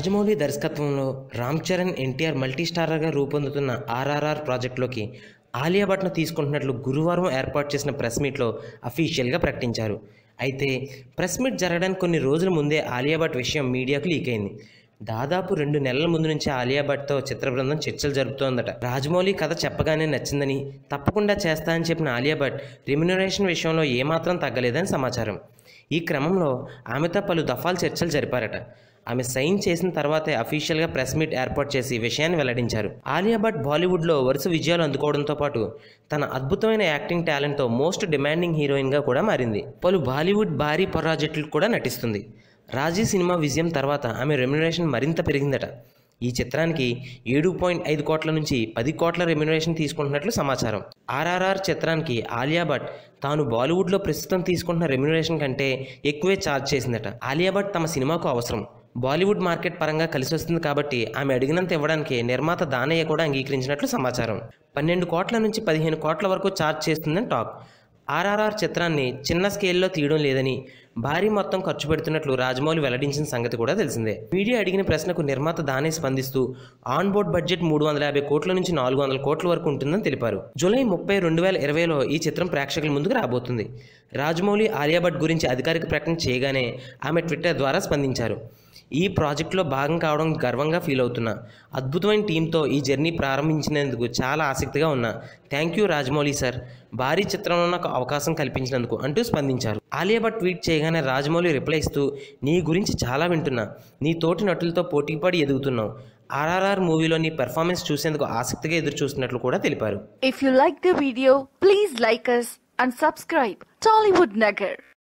రాజమౌళి దర్శకత్వంలో రామ్ చరణ్ ఎన్టీఆర్ మల్టీ స్టారర్గా రూపొందుతున్న ఆర్ఆర్ఆర్ ప్రాజెక్టులోకి ఆలియా భట్ను తీసుకుంటున్నట్లు గురువారం ఏర్పాటు చేసిన ప్రెస్ మీట్లో అఫీషియల్గా ప్రకటించారు. అయితే ప్రెస్ మీట్ జరగడానికి కొన్ని రోజుల ముందే ఆలియా భట్ విషయం మీడియాకు లీక్ అయింది. దాదాపు 2 నెలల ముందు నుంచి ఆలియా భట్తో చిత్ర బృందం చర్చలు జరుపుతోందట. రాజమౌళి కథ చెప్పగానే నచ్చిందని, తప్పకుండా చేస్తా అని చెప్పిన ఆలియా భట్ రెమ్యునరేషన్ విషయంలో ఏమాత్రం తగ్గలేదని సమాచారం. ఈ క్రమంలో ఆమెతో పలు దఫాలు చర్చలు జరిపారట. ఆమె సైన్ చేసిన తర్వాతే అఫీషియల్గా ప్రెస్ మీట్ ఏర్పాటు చేసి విషయాన్ని వెల్లడించారు. ఆలియా భట్ బాలీవుడ్లో వరుస విజయాలు అందుకోవడంతో పాటు తన అద్భుతమైన యాక్టింగ్ టాలెంట్తో మోస్ట్ డిమాండింగ్ హీరోయిన్గా కూడా మారింది. పలు బాలీవుడ్ భారీ ప్రాజెక్టులు కూడా నటిస్తుంది. రాజీ సినిమా విజయం తర్వాత ఆమె రెమ్యునరేషన్ మరింత పెరిగిందట. ఈ చిత్రానికి 7.5 కోట్ల నుంచి 10 కోట్ల రెమ్యునరేషన్ తీసుకుంటున్నట్లు సమాచారం. ఆర్ఆర్ఆర్ చిత్రానికి ఆలియా భట్ తాను బాలీవుడ్లో ప్రస్తుతం తీసుకుంటున్న రెమ్యునరేషన్ కంటే ఎక్కువే ఛార్జ్ చేసిందట. ఆలియా భట్ తమ సినిమాకు అవసరం, బాలీవుడ్ మార్కెట్ పరంగా కలిసి వస్తుంది కాబట్టి ఆమె అడిగినంత ఇవ్వడానికి నిర్మాత దానయ్య కూడా అంగీకరించినట్లు సమాచారం. 12 కోట్ల నుంచి 15 కోట్ల వరకు ఛార్జ్ చేస్తుందని టాక్. ఆర్ఆర్ఆర్ చిత్రాన్ని చిన్న స్కేల్లో తీయడం లేదని, భారీ మొత్తం ఖర్చు పెడుతున్నట్లు రాజమౌళి వెల్లడించిన సంగతి కూడా తెలిసిందే. మీడియా అడిగిన ప్రశ్నకు నిర్మాత దానయ్య స్పందిస్తూ ఆన్ బోర్డ్ బడ్జెట్ 350 కోట్ల నుంచి 400 కోట్ల వరకు ఉంటుందని తెలిపారు. జూలై 30, 2020లో ఈ చిత్రం ప్రేక్షకుల ముందుకు రాబోతుంది. రాజమౌళి ఆలియా భట్ గురించి అధికారిక ప్రకటన చేయగానే ఆమె ట్విట్టర్ ద్వారా స్పందించారు. ఈ ప్రాజెక్టులో భాగం కావడం గర్వంగా ఫీల్ అవుతున్నా. అద్భుతమైన టీంతో ఈ జర్నీ ప్రారంభించినందుకు చాలా ఆసక్తిగా ఉన్నా. థ్యాంక్ యూ రాజమౌళి సార్, భారీ చిత్రంలో నాకు అవకాశం కల్పించినందుకు అంటూ స్పందించారు. ఆలియా భట్ ట్వీట్ చేయగానే రాజమౌళి రిప్లై ఇస్తూ, నీ గురించి చాలా వింటున్నా, నీ తోటి నటులతో పోటీపడి ఎదుగుతున్నావు, ఆర్ఆర్ఆర్ మూవీలో నీ పెర్ఫార్మెన్స్ చూసేందుకు ఆసక్తిగా ఎదురు చూస్తున్నట్లు కూడా తెలిపారు. If you like the video, please like us and subscribe Tollywood Nagar.